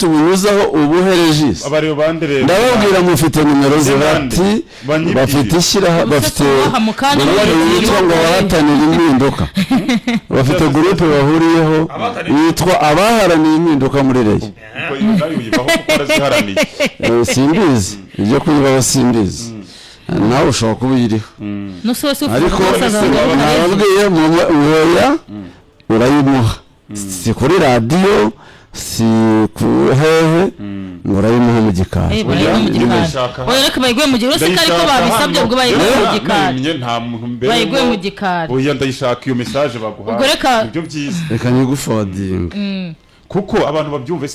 tubunyuzaho ubuherejisi abariyo bandereye ndababwira mufite nimero zibati bafite ishyira bafite ngo bahatanira impinduka bafite groupe bahuriyeho yitwa abaharaniye impinduka muri reyo simbizi ibyo kuyibaho simbizi nawe ushobora kuba uyiriho ariko nababwiye muya urayimuha si kuri radiyo si kuhehe murayimuha mu gikari oya reka bayiguye mu gikari usika ariko babisabye ubwo bayiguye mu gikari nta muntu mbere bayiguye mu gikari oya ndayishaka iyo message baguhaye ibyo byiza reka nyigufodinga kuko abantu babyumve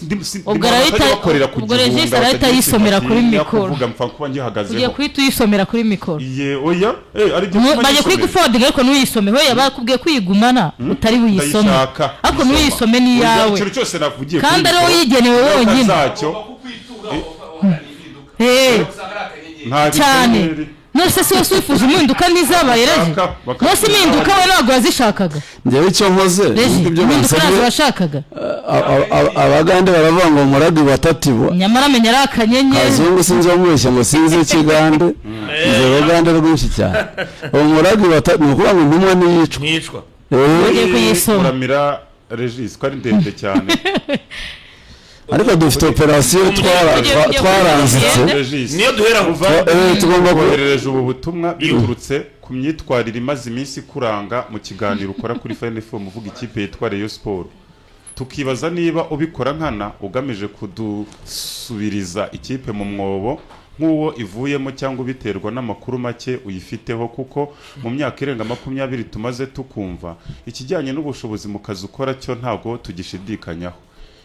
ubwo registrar ahita yisomera kuri mikoro kuvuga mpfa kuba ngihagazeho ugiye kwita uyisomera kuri mikoro oya ari baje kwigufodinga ariko nuyisome hoya bakubwiye kwigumana utari buyisome ariko nuyisome ni yawe ikintu cyose navugiye kandi ari wigenewe wonyine cyane nose si wose wifuza impinduka ntizabaye reje nose impinduka we ntabwo wazishakaga njyewe icyo nkoze impinduka ntabwo washakaga abagande baravuga ngo muradi watatibo nyamara amenya ari akanyenyeri kazungu sinzi wamubeshya ngo sinzi ikigande nzi urugande rwinshi cyane uwo muradi watatibo ni ukuvuga ngo intumwa ntiyicwa ugiye kuyisoma uramira regis ko ari ndende cyane ariko dufite operasiyo twaranzitse niyo duhera tugomba koherereje ubu butumwa biturutse ku myitwarire imaze iminsi kuranga mu kiganiro ukora kuri FNFM uvuga ikipe yitwa Rayon Sport tukibaza niba ubikora nkana ugamije kudusubiriza ikipe mu mwobo nk'uwo ivuyemo cyangwa biterwa n'amakuru make uyifiteho kuko mu myaka irenga 20 tumaze tukumva ikijyanye n'ubushobozi mu kazi ukora cyo ntago tugishidikanyaho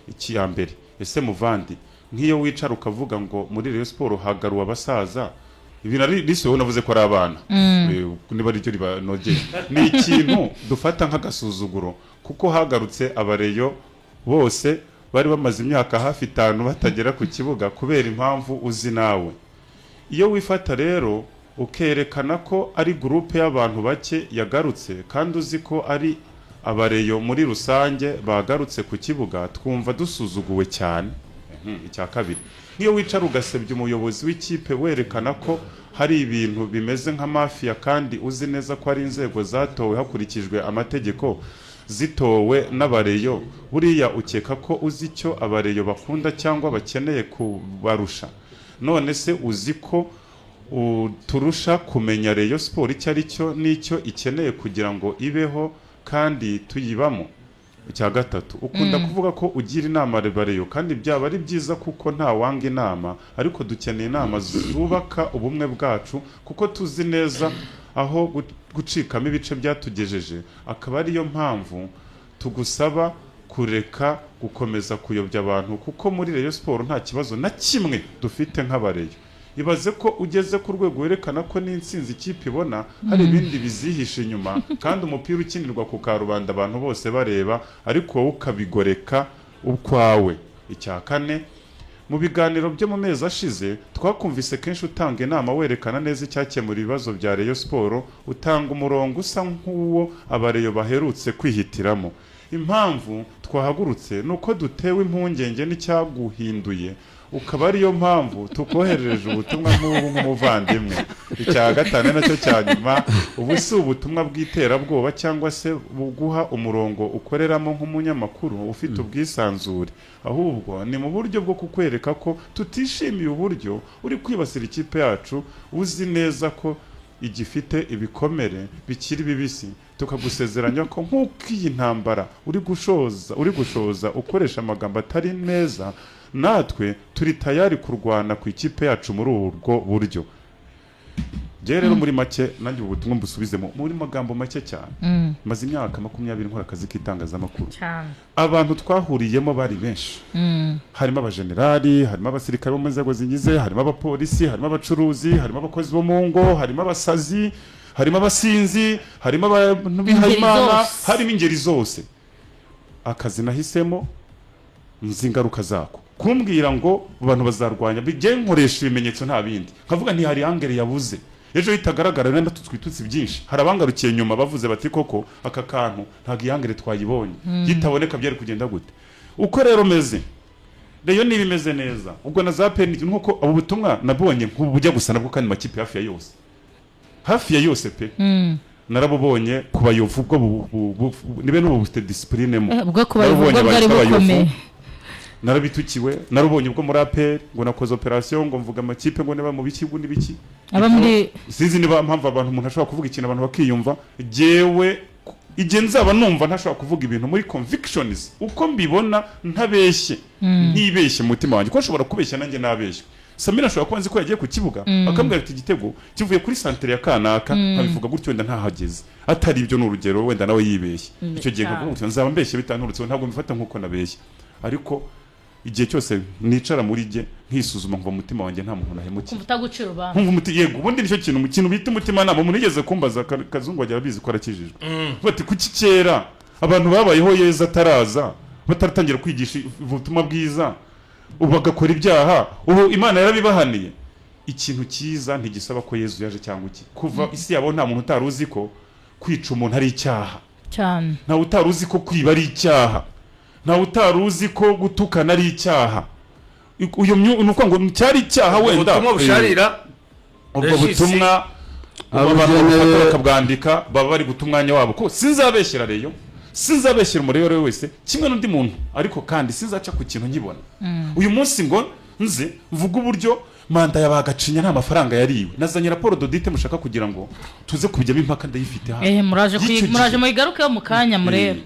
iki ya mbere ese muvandi nk'iyo wicara ukavuga ngo muri Rayon Sport hagaruwa abasaza ibintu ari risoho navuze ko ari abana niba ari cyo ribanogeye ni ikintu dufata nk'agasuzuguro kuko hagarutse abareyo bose bari bamaze imyaka hafi 5 batagera ku kibuga kubera impamvu uzi nawe iyo wifata rero ukerekana ko ari groupe y'abantu bake yagarutse kandi uzi ko ari abareyo muri rusange bagarutse ku kibuga twumva dusuzuguwe cyane icya kabiri nk'iyo wicara ugasebya umuyobozi w'ikipe werekana ko hari ibintu bimeze nka mafia kandi uzi neza ko ari inzego zatowe hakurikijwe amategeko zitowe n'abareyo buriya ukeka ko uzi icyo abareyo bakunda cyangwa bakeneye kubarusha none se uzi ko turusha kumenya Rayon Sport icyo ari cyo n'icyo ikeneye kugira ngo ibeho kandi tuyibamo icya gatatu ukunda kuvuga ko ugira inama rebareyo kandi byaba ari byiza kuko nta wanga inama ariko dukeneye inama zubaka ubumwe bwacu kuko tuzi neza aho gucikamo ibice byatugejeje akaba ariyo mpamvu tugusaba kureka gukomeza kuyobya abantu kuko muri Rayon Sport nta kibazo na kimwe dufite nk'abareyo ibaze ko ugeze ku rwego werekana ko n'insinzi ikipe ibona hari ibindi bizihisha inyuma kandi umupira ukinirwa ku karubanda abantu bose bareba ariko wowe ukabigoreka ukwawe icya kane mu biganiro byo mu mezi ashize twakumvise kenshi utanga inama werekana neza icyakemura ibibazo bya Rayon Sport utanga umurongo usa nk'uwo abareyo baherutse kwihitiramo impamvu twahagurutse nuko dutewe impungenge n'icyaguhinduye ukaba ariyo mpamvu tukoherereje ubutumwa nk'ubu nk'umuvandimwe icya gatanu nacyo cya nyuma ubu si ubutumwa bw'iterabwoba cyangwa se buguha umurongo ukoreramo nk'umunyamakuru ufite ubwisanzure ahubwo ni mu buryo bwo kukwereka ko tutishimiye uburyo uri kwibasira ikipe yacu uzi neza ko igifite ibikomere bikiri bibisi tukagusezeranya ko nk'uko iyi ntambara uri gushoza ukoresha amagambo atari meza natwe turi tayari kurwana ku ikipe yacu muri ubwo buryo rero muri make nanjye ubutumwa mbusubizemo muri magambo make cyane maze imyaka 20 nkora akazi k'itangazamakuru abantu twahuriyemo bari benshi harimo abajenerali harimo abasirikare bo mu nzego zingize harimo abapolisi harimo abacuruzi harimo abakozi bo mu ngo harimo abasazi harimo abasinzi harimo abantu bihayimana harimo ingeri zose akazi nahisemo nzi ingaruka zako kumbwira ngo abantu bazarwanya bijye nkoresha ibimenyetso nta bindi nkavuga nti hari angere yabuze ejo hitagaragara nenda tutwitutsi byinshi hari abangarukiye nyuma bavuze bati koko aka kantu ntago yangere twayibonye yitaboneka byari kugenda gute uko rero meze Rayon niba imeze neza ubwo na za peni nkuko abo butumwa nabonye nk'ubu bujya gusa nabwo kandi makipe hafi ya yose pe narabubonye kubayovu ubwo nibe n'ubu bufite discipline mu ubwo kubayovu bwari bukomeye narabitukiwe narubonye ubwo muri APR ngo nakoze operation ngo mvuga amakipe ngo niba mu bikigu n'ibiki aba muri sizi niba mpamvu abantu umuntu ashobora kuvuga ikintu abantu bakiyumva jewe igihe nzaba numva ntashobora kuvuga ibintu muri convictions uko mbibona ntabeshye ntibeshye mutima wanjye ko nshobora kubeshya nanjye nabeshye Samira ashobora kubanza ko yagiye ku kibuga akambwira ati igitego kivuye kuri centre ya kanaka abivuga gutyo wenda ntahageze atari ibyo n'urugero wenda nawe yibeshye icyo gihe ngo nzaba mbeshye bitanturutse ntabwo mbifata nkuko nabeshye ariko igihe cyose nicara muri je nkisuzuma ngo umutima wanjye nta muntu nahemukiye kumva utagucira ubantu nkumva umuti yego ubundi nicyo kintu bita umutima namo umuntu yigeze kumbaza Kazungu agira bizi ko arakijijwe bati kuki kera abantu babayeho Yezu ataraza bataratangira kwigisha ubutumwa bwiza ubagakora ibyaha ubu Imana yarabibahaniye ikintu cyiza ntigisaba ko Yezu yaje cyangwa iki kuva isi yabo nta muntu utaruzi ko kwica umuntu ari icyaha cyane nta utaruzi ko kwiba ari icyaha nta utaruzi ko gutukana ari icyaha uyu nuko ngo cyari icyaha wenda ubwo butumwa abantu bakabwandika baba bari gutumwanya wabo ko sinzabeshyira reyo sinzabeshyira umureyore wese kimwe n'undi muntu ariko kandi sinzaca ku kintu nkibona uyu munsi ngo nze mvuga uburyo manda yabagacinya nta mafaranga yariwe nazanye raporo dodite mushaka kugira ngo tuze kubijyamo impaka ndayifite hano muraje muyigarukeho mu kanya murebe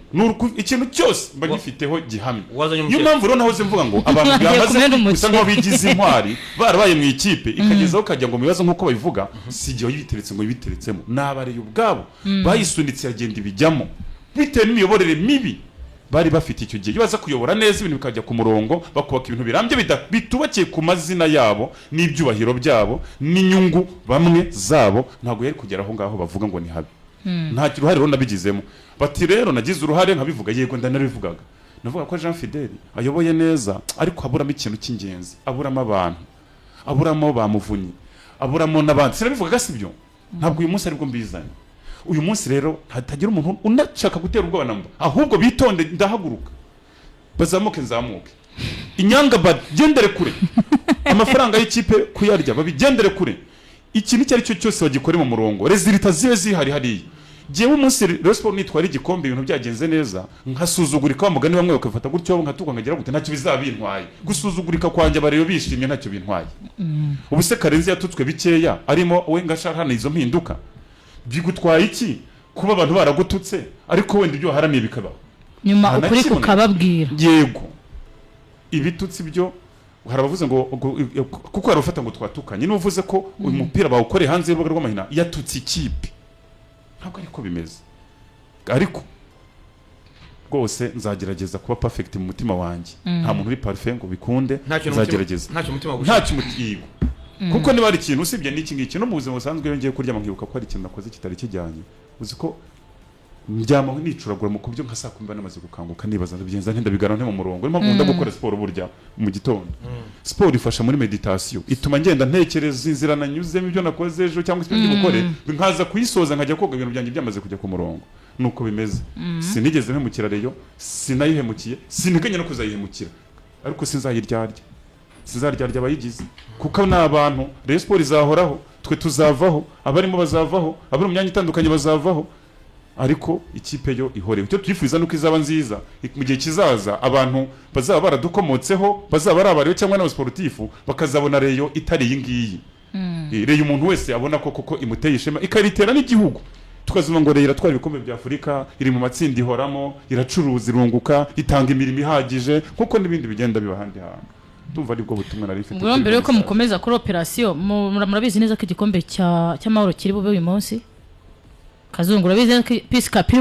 ikintu cyose mba gifiteho gihamye niyo mpamvu rero nahoze mvuga ngo abantu bamaze gusa nko bigize intwari barabaye mu ikipe ikagezaho kajya ngo mu bibazo nk'uko babivuga si igihe yibiteretse ngo yibiteretsemo nabareye ubwabo bayisunitse yagenda ibijyamo bitewe n'imiyoborere mibi bari bafite icyo gihe baza kuyobora neza ibintu bikajya ku murongo bakubaka ibintu birambye bitubakiye ku mazina yabo n'ibyubahiro byabo n'inyungu bamwe zabo ntabwo yari kugera aho ngaho bavuga ngo ni habi nta ruhare rero nabigizemo bati rero nagize uruhare nkabivuga yego ndanabivugaga navuga ko Jean Fidèle ayoboye neza ariko aburamo ikintu cy'ingenzi aburamo abantu aburamo bamuvunyi aburamo n'abandi sinabivugaga sibyo ntabwo uyu munsi aribwo mbizanye uyu munsi rero hatagira umuntu unashaka gutera ubwoba namba ahubwo bitonde ndahaguruka bazamuke nzamuke inyanga bagendere kure amafaranga y'ikipe kuyarya babigendere kure ikintu icyo ari cyo cyose bagikore mu murongo rezilita zibe zihari hariya jewe umunsi Rayon Sport nitwara igikombe ibintu byagenze neza nkasuzugurika wa mugani bamwe bakafata gutyo nkatuka nkagira gute ntacyo bizabintwaye gusuzugurika kwanjye bareyo bishimye ntacyo bintwaye ubu se Karenzi yatutswe bikeya arimo we ngashaka hano izo mpinduka bigutwaye iki kuba abantu baragututse ariko wenda ibyo haramiye bikaba nyuma ukuri kukababwira yego ibitutsi byo harabavuze ngo kuko yarufata ngo twatukanye n'uvuze ko uyu mupira bawukore hanze y'urubuga rw'amahina yatutse ikipe ntabwo ariko bimeze ariko rwose nzagerageza kuba perfect mu mutima wanjye nta muntu uri parfait ngo bikunde nzagerageza ntacyo mutigo kuko niba ari ikintu usibye n'iki ngiki no mu buzima busanzwe yongeye kuryama nkibuka ko ari ikintu nakoze kitari kijyanye uzi ko ndyama nicuragura mu kubyo nka saa 10 namaze gukanguka nibaza ndabigenza ntindabigarante mu murongo niyo mpamvu gukora sport burya mu gitondo sport ifasha muri meditation ituma ngenda ntekereza inzira nanyuzemo ibyo nakoze ejo cyangwa se ibyo gukore nkaza kuyisoza nkajya koga ibintu byanjye byamaze kujya ku murongo nuko bimeze sinigeze mpemukira reyo sinayihemukiye siniganye no kuzayihemukira ariko sinzaryarya abayigize kuko n'abantu Rayon Sport izahoraho twe tuzavaho abarimo bazavaho abari mu myanya itandukanye bazavaho ariko ikipe yo ihore icyo twifuza nuko izaba nziza mu gihe kizaza abantu bazaba baradukomotseho bazaba ari abariyo cyangwa n'abasportifu bakazabona reyo itari iyi ngiyi reyo umuntu wese abona ko kuko imuteye ishema ikaritera n'igihugu tukazuma ngo reyo iratwara ibikombe bya Afurika iri mu matsinda ihoramo iracuruza irunguka itanga imirimo ihagije kuko n'ibindi bigenda biba handi hantu tumva aribwo butumwa nari mfite mbere yuko mukomeza kuri operation murabizi neza ko igikombe cy'amahoro kiri bube uyu munsi Kazungu urabizi ko Peace Cup